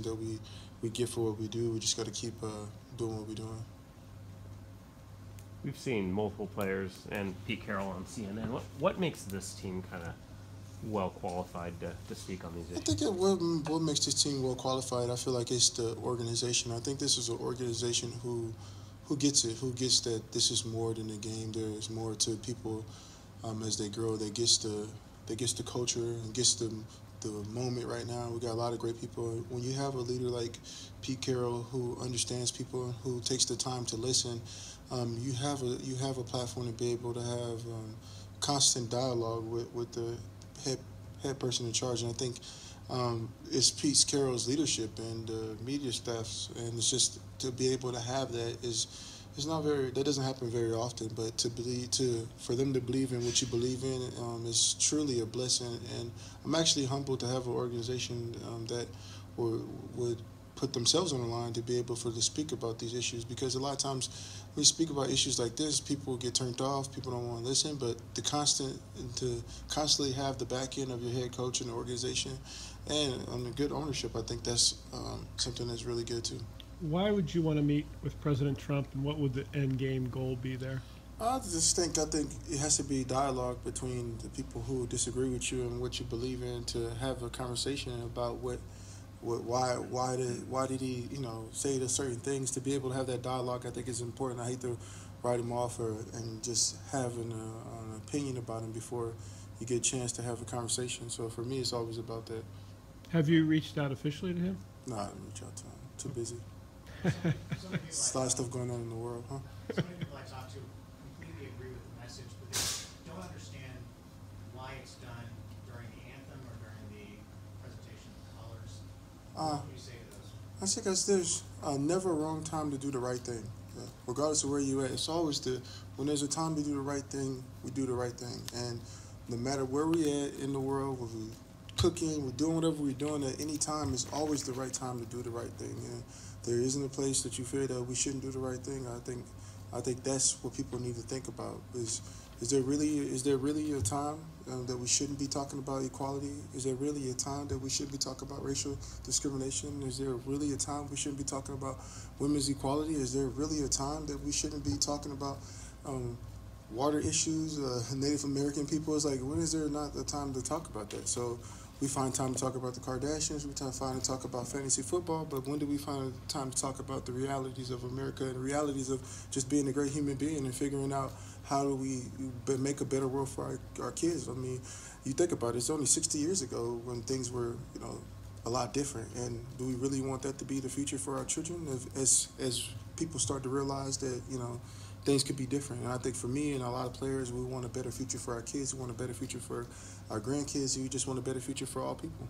that we get for what we do. We just got to keep doing what we're doing. We've seen multiple players and Pete Carroll on CNN. What makes this team kind of well qualified to speak on these issues? I think what makes this team well qualified, I feel like it's the organization. I think this is an organization who gets it, who gets that this is more than a game. There is more to people as they grow. That gets the culture and gets the moment right now. We got a lot of great people. When you have a leader like Pete Carroll who understands people, who takes the time to listen, you have a platform to be able to have constant dialogue with the head person in charge. And I think it's Pete Carroll's leadership and the media staffs, and it's just to be able to have that is not very, that doesn't happen very often. But for them to believe in what you believe in is truly a blessing. And I'm actually humbled to have an organization that would put themselves on the line to be able to speak about these issues, because a lot of times when you speak about issues like this, people get turned off, people don't want to listen. But to constantly have the back end of your head coach and the organization and on the good ownership, I think that's something that's really good too. Why would you want to meet with President Trump, and what would the end game goal be there? I think it has to be dialogue between the people who disagree with you and what you believe in, to have a conversation about why did he say the certain things. To be able to have that dialogue, I think is important. I hate to write him off and just have an opinion about him before you get a chance to have a conversation. So for me, it's always about that. Have you reached out officially to him? No, I didn't reach out to him. Too busy. There's a lot of stuff going on in the world, huh? So many people I talk to completely agree with the message, but they don't understand why it's done during the anthem or during the presentation of colors. What do you say to those? I say, because there's never a wrong time to do the right thing. Regardless of where you're at, it's always when there's a time to do the right thing, we do the right thing. And no matter where we're at in the world, whether we're cooking, we're doing whatever we're doing at any time, it's always the right time to do the right thing. And there isn't a place that you feel that we shouldn't do the right thing. I think that's what people need to think about. Is there really a time that we shouldn't be talking about equality? Is there really a time that we should be talking about racial discrimination? Is there really a time we shouldn't be talking about women's equality? Is there really a time that we shouldn't be talking about water issues, Native American people? It's like, when is there not a time to talk about that? So we find time to talk about the Kardashians, we find time to talk about fantasy football, but when do we find time to talk about the realities of America and the realities of just being a great human being and figuring out how do we make a better world for our kids? I mean, you think about it, it's only 60 years ago when things were, a lot different. And do we really want that to be the future for our children as people start to realize that, things could be different? And I think for me and a lot of players, we want a better future for our kids. We want a better future for our grandkids. We just want a better future for all people.